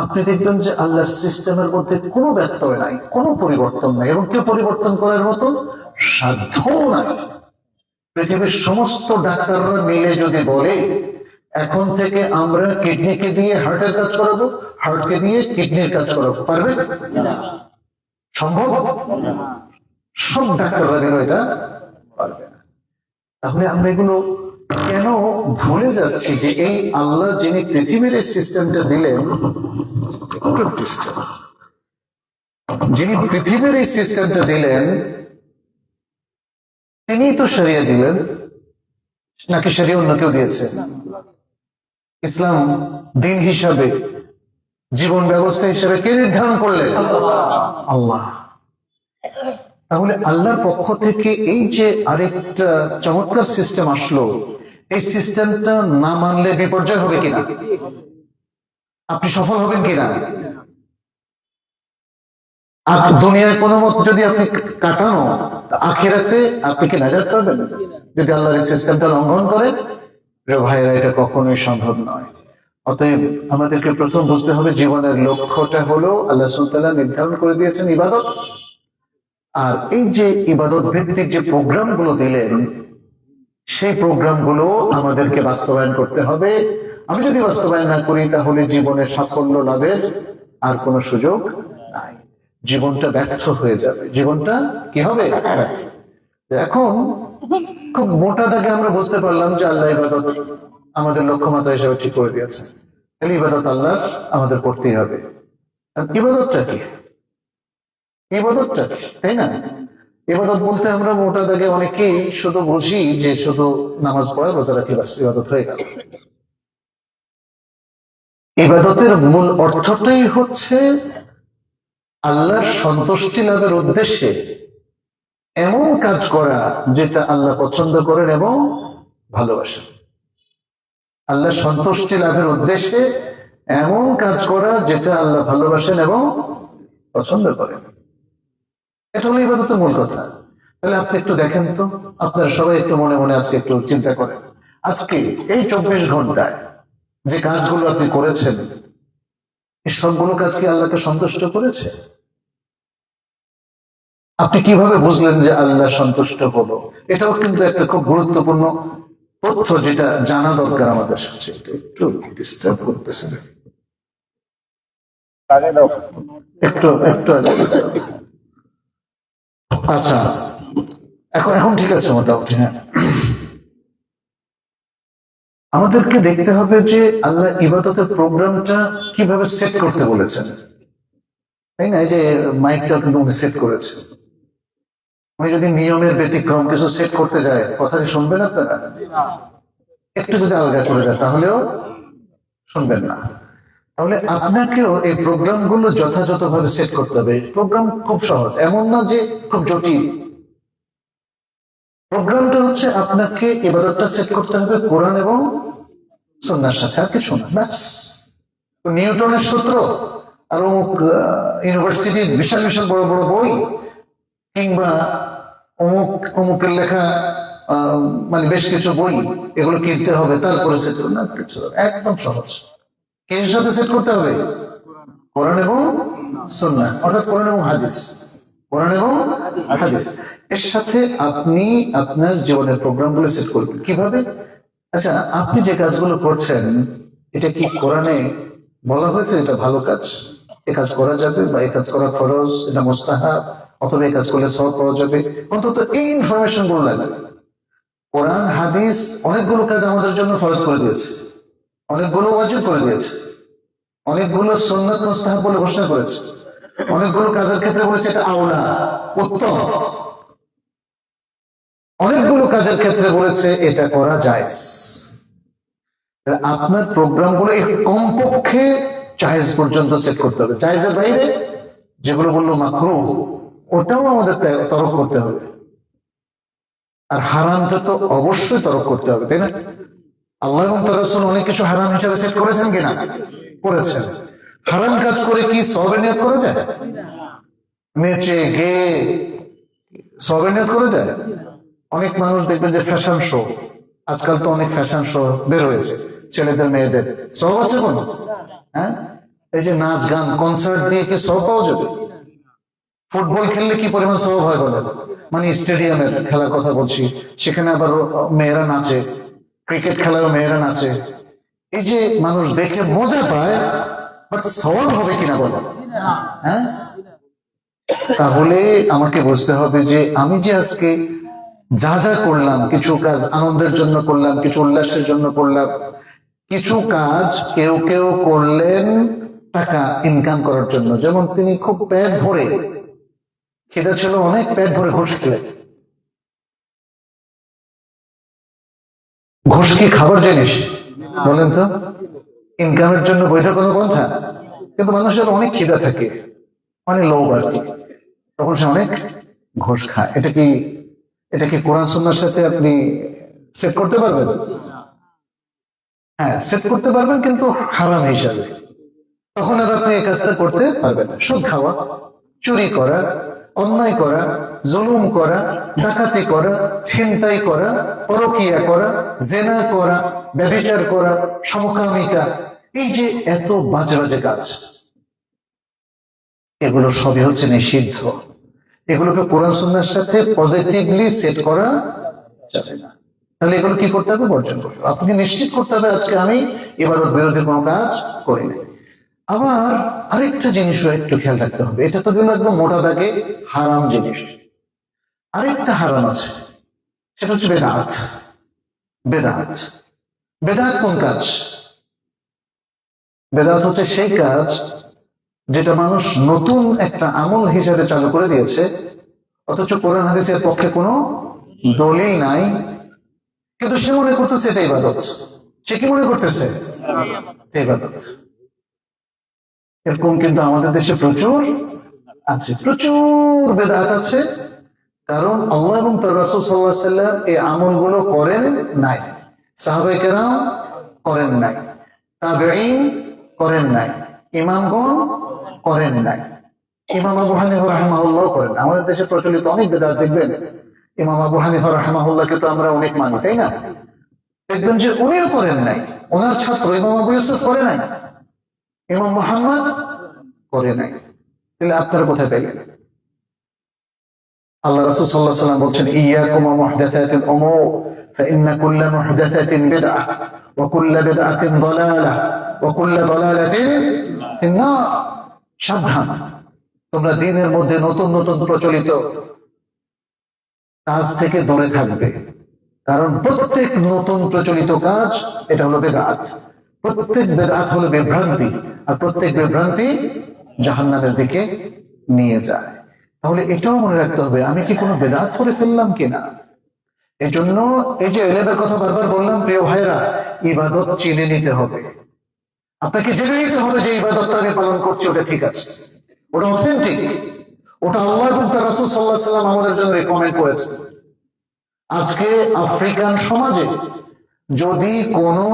আপনি দেখবেন যে আল্লাহর সিস্টেমের মধ্যে কোনো ব্যত্যয় নাই, কোনো পরিবর্তন নাই, এবং কেউ পরিবর্তন করার মতো সাধ্যও নাই। পৃথিবীর সমস্ত ডাক্তাররা মিলে যদি বলে এখন থেকে আমরা কিডনিকে দিয়ে হার্টের কাজ করাবো, হার্টকে দিয়ে কিডনির কাজ করাবো, পারবে? সম্ভব? সব ডাক্তাররা মিলে এটা পারবে না। তাহলে আমরা এগুলো কেন ভুলে যাচ্ছি যে এই আল্লাহ যিনি পৃথিবীর এই সিস্টেমটা দিলেন, যিনি পৃথিবীর এই সিস্টেমটা দিলেন তিনি তো শরিয়া দিলেন, নাকি শরিয়া অন্য কেউ দিয়েছে? ইসলাম দিন হিসাবে, জীবন ব্যবস্থা হিসাবে কে নির্ধারণ করলেন? আল্লাহ। তাহলে আল্লাহর পক্ষ থেকে এই যে আরেকটা চমৎকার সিস্টেম আসলো, এই সিস্টেমটা না মানলে বিপর্যয় হবে কিনা? আপনি সফল হবেন কিনা? আর দুনিয়ায় কোনো মত যদি আপনি কাটানো, আখিরাতে আপনি কি নাজাত পাবেন যদি আল্লাহর সিস্টেমটা লঙ্ঘন করেন? ভাইরা, এটা কখনোই সম্ভব নয়। অতএব আমাদেরকে প্রথম বুঝতে হবে জীবনের লক্ষ্যটা হলো আল্লাহ সুবহানাহু ওয়া তাআলা নির্ধারণ করে দিয়েছেন ইবাদত। আর এই যে ইবাদত ভিত্তিক যে প্রোগ্রাম গুলো দিলেন, সেই প্রোগ্রাম গুলো আমাদেরকে বাস্তবায়ন করতে হবে। আমি যদি বাস্তবায়ন না করি তাহলে জীবনের সাফল্য লাভের আর কোনো সুযোগ নাই, জীবনটা ব্যর্থ হয়ে যাবে। জীবনটা কি হবে? ব্যর্থ। এখন খুব মোটা দাগে আমরা বুঝতে পারলাম যে আল্লাহ ইবাদত আমাদের লক্ষ্যমাত্রা হিসেবে ঠিক করে দিয়েছে। তাহলে ইবাদত আল্লাহ আমাদের করতেই হবে। ইবাদতটা কি? ইবাদতটা কি, তাই না? ইবাদত বলতে আমরা মোটা দাগে অনেকেই শুধু বুঝি যে শুধু নামাজ পড়া, রোজা রাখি, বাস ইবাদত হয়ে গেল। ইবাদতের মূল অর্থটাই হচ্ছে আল্লাহর সন্তুষ্টি লাভের উদ্দেশ্যে এমন কাজ করা যেটা আল্লাহ পছন্দ করেন এবং ভালোবাসেন। আল্লাহ সন্তুষ্টি লাভের উদ্দেশ্যে এমন কাজ করা যেটা আল্লাহ ভালোবাসেন এবং পছন্দ করেন, এটা হলো ইবাদতের মূল কথা। তাহলে আপনি একটু দেখেন তো, আপনারা সবাই একটু মনে মনে আজকে একটু চিন্তা করেন, আজকে এই 24 ঘন্টায় যে কাজগুলো আপনি করেছেন, এই সবগুলো কাজ কি আল্লাহকে সন্তুষ্ট করেছে? আপনি কিভাবে বুঝলেন যে আল্লাহ সন্তুষ্ট হলো? এটাও কিন্তু একটা খুব গুরুত্বপূর্ণ তথ্য, যেটা জানা দরকার আমাদের সাথে। একটু ডিস্টার্ব করতেছে, একটু একটু আগে। আচ্ছা, এখন ঠিক আছে মোটামুটি। হ্যাঁ, আমাদেরকে দেখতে হবে যে আল্লাহ ইবাদতের প্রোগ্রামটা কিভাবে সেট করতে বলেছেন, তাই না? এই যে মাইকটা কিন্তু উনি সেট করেছে। উনি যদি নিয়মের ব্যতিক্রম কিছু সেট করতে যায়, কথা শুনবেন আপনারা? একটু যদি আলগা করে যায় তাহলেও শুনবেন না। তাহলে আপনাকেও এই প্রোগ্রামগুলো যথাযথভাবে সেট করতে হবে। প্রোগ্রাম খুব সহজ, এমন না যে খুব জটিল। প্রোগ্রামটা হচ্ছে আপনাকে ইবাদতটা সেট করতে হবে কোরআন এবং সুন্নাহর সাথে, আর কিছু না। ব্যাস, নিউটনের সূত্র আর অমুক ইউনিভার্সিটির বিশাল বিশাল বড় বড় বই, কিংবা অমুকের লেখা মানে বেশ কিছু বই, এগুলো কিনতে হবে তারপরে সেট করবে না। কিছু একদম সহজ। এর সাথে সেট করতে হবে কোরআন এবং সুন্নাহ, অর্থাৎ কোরআন এবং হাদিস। কোরআন এবং হাদিস এর সাথে আপনি আপনার জীবনের প্রোগ্রামগুলো সেট করবেন। কিভাবে? আচ্ছা, আপনি যে কাজগুলো করছেন, এটা কি কোরআনে বলা হয়েছে এটা ভালো কাজ, এ কাজ করা যাবে, বা এই কাজ করা ফরজ, এটা মুস্তাহাব, অথবা এই কাজ করলে সওয়াব পাওয়া যাবে? অন্তত এই ইনফরমেশন গুলো লাগবে। কোরআন হাদিস অনেকগুলো কাজ আমাদের জন্য ফরজ করে দিয়েছে, অনেকগুলো ওয়াজিব করে দিয়েছে, অনেকগুলো সুন্নাত মুস্তাহাব বলে ঘোষণা করেছে, অনেকগুলো কাজের ক্ষেত্রে বলেছে এটা আওলা, উত্তম, অনেকগুলো কাজের ক্ষেত্রে বলেছে এটা করা জায়েজ। আপনার প্রোগ্রামগুলো কমপক্ষে জায়েজ পর্যন্ত সেট করতে হবে। জায়েজের বাইরে যেগুলো বললো মাকরুহ, ওটাও আমাদের তরক করতে হবে। আর হারামটা তো অবশ্যই তরক করতে হবে, তাই না? আল্লাহ এবং তার রাসূল অনেক কিছু হারাম হিসাবে সেট করেছেন কিনা? করেছেন। হারাম কাজ করে কি সওয়াবের নিয়ত করা যায়? নেচে গেয়ে সওয়াবের নিয়ত করা যায়? অনেক মানুষ দেখবেন যে ফ্যাশন শো, আজকাল তো অনেক ফ্যাশন শো বের হয়েছে, ছেলেদের মেয়েদের, সওয়াব আছে কোন? হ্যাঁ, এই যে নাচ গান কনসার্ট দিয়ে কি সওয়াব পাওয়া যাবে? ফুটবল খেললে কি পরিমাণ সওয়াব হয় বলেন? মানে স্টেডিয়ামের খেলার কথা বলছি, সেখানে আবার মেয়েরা নাচে, ক্রিকেট খেলায় মেয়েরা নাচে, এই যে মানুষ দেখে মজা পায়, বাট সওয়াব হবে কিনা বলেন? হ্যাঁ, তাহলে আমাকে বুঝতে হবে যে আমি যে আজকে যা যা করলাম, কিছু কাজ আনন্দের জন্য করলাম, কিছু উল্লাসের জন্য করলাম, কিছু কাজ কেউ কেউ করলেন টাকা ইনকাম করার জন্য। যেমন তিনি খুব পেট ভরে, খিদা ছিল অনেক, পেট ভরে ঘুষ খেলেন। ঘুষ কি খাবার জিনিস বলেন তো? ইনকামের জন্য বৈধ কোনো পন্থা? কিন্তু মানুষের অনেক খিদা থাকে, অনেক লোভ আর কি, তখন সে অনেক ঘুষ খায়। এটা কি কোরআন সুন্নাহর সাথে আপনি সেট করতে পারবেন? হ্যাঁ, সেট করতে পারবেন, কিন্তু হারাম হিসাবে। তখন আর আপনি এই কাজটা করতে পারবেন না। সুদ খাওয়া, চুরি করা, অন্যায় করা, জুলুম করা, ডাকাতি করা, ছিনতাই করা, পরকিয়া করা, জেনা করা, ব্যভিচার করা, সমকামিতা, এই যে এত বাজে বাজে কাজ, এগুলো সবই হচ্ছে নিষিদ্ধ। এগুলোকে কোরআন সুন্নাহর সাথে পজিটিভলি সেট করা যাবে না। তাহলে এগুলো কি করতে হবে? বর্জন করতে হবে। আপনাকে নিশ্চিত করতে হবে আজকে আমি ইবাদত বিরোধী কোনো কাজ করি না। আবার আরেকটা জিনিসও একটু খেয়াল রাখতে হবে, এটা তো গেল একদম মোটা দাগে হারাম জিনিস। আরেকটা হারাম আছে, সেটা হচ্ছে বেদাত। বেদাত বেদাত কোন কাজ? বেদাত হচ্ছে সেই কাজ যেটা মানুষ নতুন একটা আমল হিসেবে চালু করে দিয়েছে, অথচ কোরআন হাদিসের পক্ষে কোনো দলিল নাই, কিন্তু সে মনে করতেছে এটা ইবাদত। সে কি মনে করতেছে? ইবাদত। এরকম কিন্তু আমাদের দেশে প্রচুর আছে, প্রচুর বেদাত আছে। কারণ আল্লাহ এবং তার রাসূল সাল্লাল্লাহু আলাইহি ওয়াসাল্লাম এই আমলগুলো করেন নাই, সাহাবায়ে কেরাম করেন নাই, তাবেঈন করেন নাই, ইমামগণ করেন নাই, ইমাম আবু হানিফা রাহিমাহুল্লাহ করেন। আমাদের দেশে প্রচলিত অনেক বেদাত দেখবেন, ইমাম আবু হানিফা রাহিমাহুল্লাহকে তো আমরা অনেক মানি, তাই না? দেখবেন যে উনিও করেন নাই, ওনার ছাত্র ইমাম আবু ইউসুফ করে নাই, ইমাম মুহাম্মদ করে নাই। তাহলে আপনারা কোথায় পেলেন? আল্লাহ রাসূল সাল্লাল্লাহু আলাইহি ওয়াসাল্লাম বলছেন, ইয়াকুম ওয়া মুহদাসাতিল উমুর ফাইন্না কুল্লা মুহদাসাতিন বিদআহ ওয়া কুল্লা বিদআতিন দালালাহ ওয়া কুল্লা দালালাতিন ফিন্নার। সাবধান, তোমরা দ্বীনের মধ্যে নতুন নতুন প্রচলিত কাজ থেকে দূরে থাকবে। কারণ প্রত্যেক নতুন প্রচলিত কাজ এটা হলো বেদাত, প্রত্যেক বেদাত হলো বিভ্রান্তি, আর প্রত্যেক বিভ্রান্তি জাহান্নামের দিকে নিয়ে যায়। তাহলে এটাও মনে রাখতে হবে, আমি কি কোনো বেদাত করে ফেললাম কিনা। এই জন্য এই যে এলেমের কথা বারবার বললাম, প্রিয় ভাইরা, ইবাদত চিনে নিতে হবে। আপনাকে জেনে নিতে হবে যে ইবাদতটা আমি পালন করছি ওটা ঠিক আছে, ওটা অথেন্টিক, ওটা আল্লাহ এবং তার রাসূল সাল্লাল্লাহু আলাইহি ওয়াসাল্লাম আমাদের জন্য রেকমেন্ড করেছে। আজকে আফ্রিকান সমাজে যদি কোনো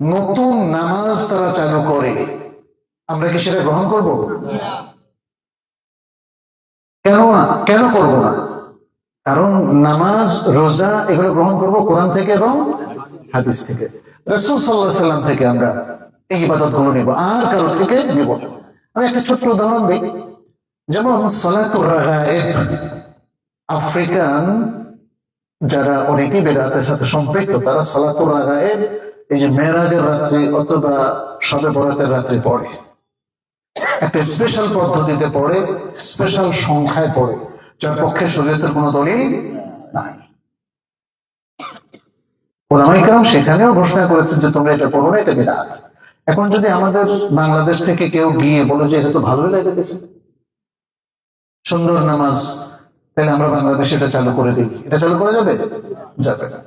নতুন নামাজ তারা চালু করে, আমরা কি সেটা গ্রহণ করব? কেন না? কেন করব না? কারণ নামাজ, রোজা এগুলো গ্রহণ করব কোরআন থেকে এবং হাদিস থেকে, রাসূল সাল্লাল্লাহু আলাইহি ওয়াসাল্লাম থেকে আমরা এই ইবাদতগুলো নেব, আর কারো থেকে নেব না। আমি একটা ছোট্ট উদাহরণ দিই, যেমন সালাতুর রাগায়েব। আফ্রিকান যারা অনেকেই বেদাতের সাথে সম্পৃক্ত, তারা সালাতুর রাগায়েব এই যে মেরাজের রাত্রি অথবা শবে বরাতের রাত্রি পড়ে, একটা স্পেশাল পদ্ধতিতে পড়ে, স্পেশাল সংখ্যায় পড়ে, যার পক্ষে শরীয়তের কোনো দলিল নাই। ওলামায়ে কেরাম সেখানেও ঘোষণা করেছেন যে তোমরা এটা পড়ো না, এটা বিদআত। এখন যদি আমাদের বাংলাদেশ থেকে কেউ গিয়ে বলো যে এটা তো ভালোই লাগে দেখি, সুন্দর নামাজ, তাহলে আমরা বাংলাদেশে এটা চালু করে দিই, এটা চালু করা যাবে? যাবে না,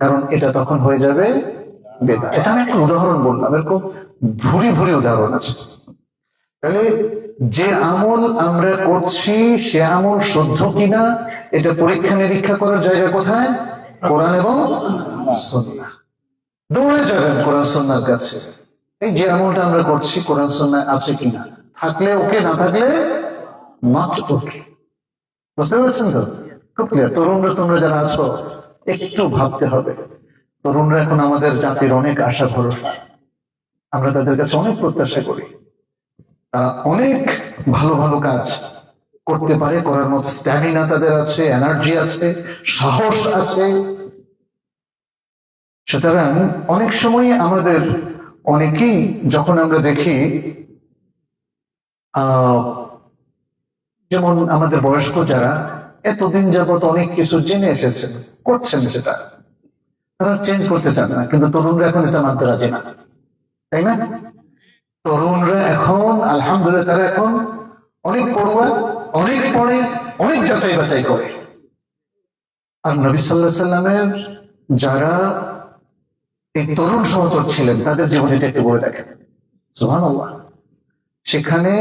কারণ এটা তখন হয়ে যাবে বেদাত। এটা আমি একটা উদাহরণ বললাম, এরকম ভুরি ভুরি উদাহরণ আছে। তাহলে যে আমল আমরা করছি সে আমল শুদ্ধ কিনা এটা পরীক্ষা নিরীক্ষা করার জায়গা কোথায়? কোরআন এবং সুন্নাহ। দৌড়ে যাবেন কোরআন সুন্নাহর কাছে, এই যে আমলটা আমরা করছি কোরআন সুন্নাহ আছে কিনা, থাকলে ওকে, না থাকলে মাত্র ওকে। বুঝতে পারছেন তো? খুব ক্লিয়ার। তরুণরা, তোমরা যারা আছো একটু ভাবতে হবে। তরুণরা এখন আমাদের জাতির অনেক আশা ভরসা, আমরা তাদের কাছে অনেক প্রত্যাশা করি। তারা অনেক ভালো ভালো কাজ করতে পারে, করার মতো স্ট্যামিনা তাদের আছে, এনার্জি আছে, সাহস আছে। সুতরাং অনেক সময় আমাদের অনেকেই যখন আমরা দেখি, যেমন আমাদের বয়স্ক যারা এতদিন যাবত অনেক কিছু জেনে এসেছেন, করছেন সেটা, তারা চেঞ্জ করতে চান না, কিন্তু তরুণরা এখন এটা মানতে রাজি না, তাই না? তরুণরা এখন আলহামদুলিল্লাহ তারা এখন অনেক পড়ুয়া, অনেক পড়ে, অনেক যাচাই বাছাই করে। আর নবী সাল্লাল্লাহু আলাইহি সাল্লামের যারা এই তরুণ সহচর ছিলেন তাদের জীবনীটা একটু বলে দেখেন, সুবহানাল্লাহ। সেখানে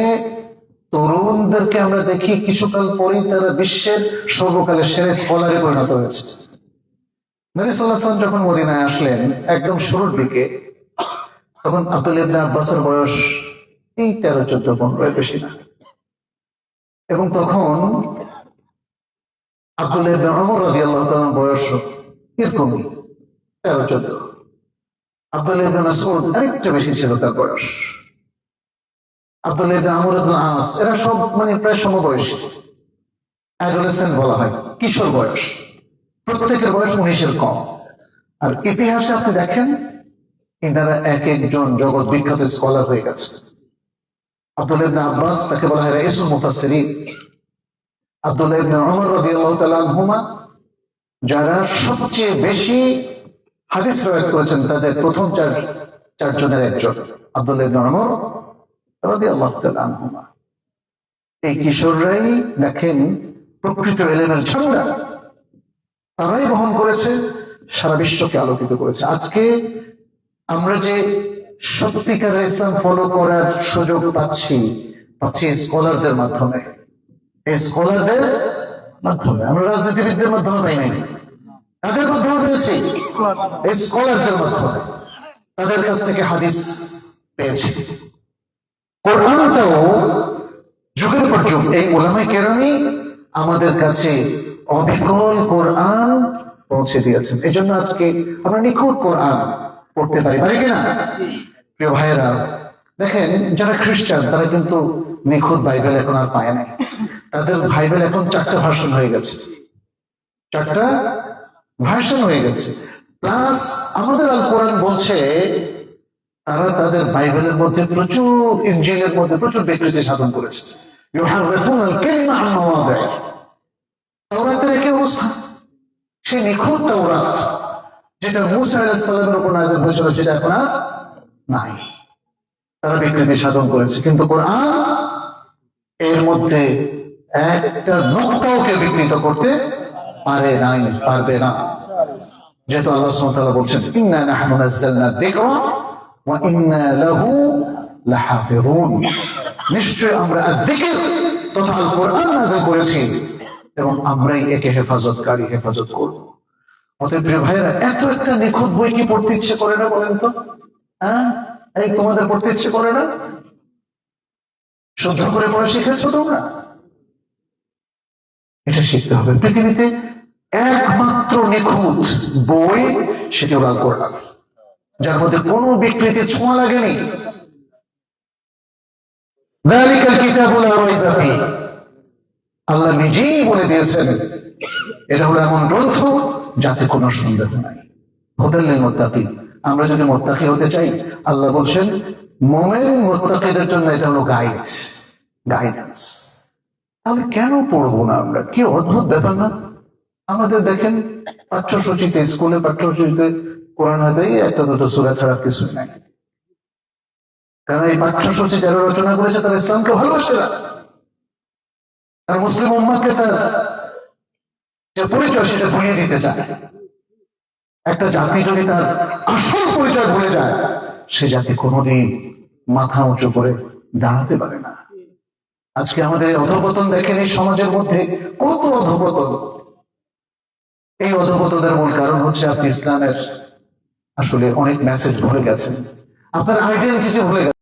তরুণদেরকে আমরা দেখি কিছুকাল পরেই তারা বিশ্বের সর্বকালের সেরা স্কলারে পরিণত হয়েছে। নবী সাল্লাল্লাহু আলাইহি সাল্লাম যখন মদিনায় আসলেন একদম শুরুর দিকে, তখন আব্দুল্লাহ ইবনে আব্বাসের বয়স এই 13-14 বেশি না, এবং তখন আব্দুল্লাহ ইবনে ওমর রাদিয়াল্লাহু তাআলার বয়স এরকমই 13-14। আব্দুল্লাহ ইবনে মাসউদ আরেকটু বেশি ছিল তার বয়স। আব্দুল্লাহ ইবনে আমর ইবনে আস, এরা সব প্রায় সমবয়সী, অ্যাডোলেসেন্ট বলা হয়, কিশোর বয়স। প্রত্যেকের বয়স 19-এর কম। আর ইতিহাসে আপনি দেখেন এনারা এক একজন জগৎ বিখ্যাত স্কলার হয়ে গেছে। আব্দুল্লাহ ইবনে আব্বাস, তাকে বলা হয় রাইসুল মুফাসসিরিন। আব্দুল্লাহ ইবনে ওমর রাদিয়াল্লাহু তাআলা আনহুমা, যারা সবচেয়ে বেশি হাদিস রওয়ায়াত করেছেন তাদের প্রথম চারজনের একজন আব্দুল্লাহ ইবনে ওমর রাদিয়াল্লাহু তাআলা আনহুমা। এই কিশোররাই দেখেন প্রকৃত ইলমের ঝান্ডা তারাই বহন করেছে, সারা বিশ্বকে আলোকিত করেছে। আজকে আমরা যে সত্যিকার ইসলাম ফলো করার সুযোগ পাচ্ছি স্কলারদের মাধ্যমে। এই স্কলারদের মাধ্যমে, আমরা রাজনীতিবিদদের মাধ্যমে পাই নাই, তাদের মাধ্যমে পেয়েছি, এই স্কলারদের মাধ্যমে, তাদের কাছ থেকে হাদিস পেয়েছি। কোরআনটাও যুগের পর যুগ এই উলামায়ে কেরামই আমাদের কাছে অবিকল কোরআন পৌঁছে দিয়েছেন। এই জন্য আজকে আমরা নিখুঁত কোরআন পড়তে পারি, পারি কিনা? প্রিয় ভাইয়েরা, দেখেন যারা খ্রিস্টান তারা কিন্তু নিখুঁত বাইবেল এখন আর পায় নাই। তাদের বাইবেল এখন 4টা ভার্সন হয়ে গেছে, 4টা ভার্সন হয়ে গেছে। প্লাস আমাদের আল কোরআন বলছে তারা তাদের বাইবেলের মধ্যে প্রচুর, ইনজিলের মধ্যে প্রচুর বিকৃতি সাধন করেছে। ইউহাররিফুনাল কালিমা আন মাওয়াদিহি। তাওরাতের একই অবস্থা, সেই নিখুঁত তাওরাত যেটা মূসা আলাইহিস সালামের উপর নাযিল হয়েছিল সেটা এখন আর নাই, তারা বিকৃতি সাধন করেছে। কিন্তু কোরআন এর মধ্যে একটা নুকতাও কেউ বিকৃত করতে পারে নাই, পারবে না। যেহেতু আল্লাহ সুবহানাহু ওয়া তাআলা বলছেন ইন্না নাহনু নাযালনা যিকরা ওয়া ইন্না লাহু লাহাফিজুন, নিশ্চয় আমরা যিকর তথা আল কোরআন নাযিল করেছি এবং আমরাই একে হেফাজতকারী, হেফাজত করব। অতএব প্রিয় ভাইয়েরা, এত একটা নিখুঁত বই কি পড়তে ইচ্ছে করে না বলেন তো? হ্যাঁ, এই তোমাদের পড়তে ইচ্ছে করে না? শুদ্ধ করে পড়া শিখেছো তোমরা? এটা শিখতে হবে। পৃথিবীতে একমাত্র নিখুঁত বই সেটি হলো আল কোরআন, যার মধ্যে কোনো বিকৃতি ছোঁয়া লাগেনি। যালিকাল কিতাবু লা রাইবা ফীহ, আল্লাহ নিজেই বলে দিয়েছেন এটা হলো এমন গ্রন্থ যাতে কোনো সন্দেহ নাই। হুদাল লিল মুত্তাকিন, আমরা যদি মুত্তাকি হতে চাই, আল্লাহ বলছেন মুমিন মুত্তাকিদের জন্য এটা হলো গাইডেন্স। তাহলে কেন পড়বো না আমরা? কি অদ্ভুত ব্যাপার না? আমাদের দেখেন পাঠ্যসূচিতে, স্কুলে পাঠ্যসূচিতে কোরআন হাতে একটা দুটো সূরা ছাড়া কিছুই নাই। কারণ এই পাঠ্যসূচি যারা রচনা করেছে তারা ইসলামকে ভালোবাসে না, আর মুসলিম উম্মাহকে তার যে পরিচয় সেটা ভুলিয়ে দিতে চায়। একটা জাতি যদি তার আসল পরিচয় ভুলে যায়, সে জাতি কোনোদিন মাথা উঁচু করে দাঁড়াতে পারে না। আজকে আমাদের এই অধঃপতন দেখেন, এই সমাজের মধ্যে কত অধঃপতন। এই অধঃপতনের মূল কারণ হচ্ছে আপনি ইসলামের আসলে অনেক মেসেজ ভুলে গেছেন, আপনার আইডেন্টিটি ভুলে গেছেন।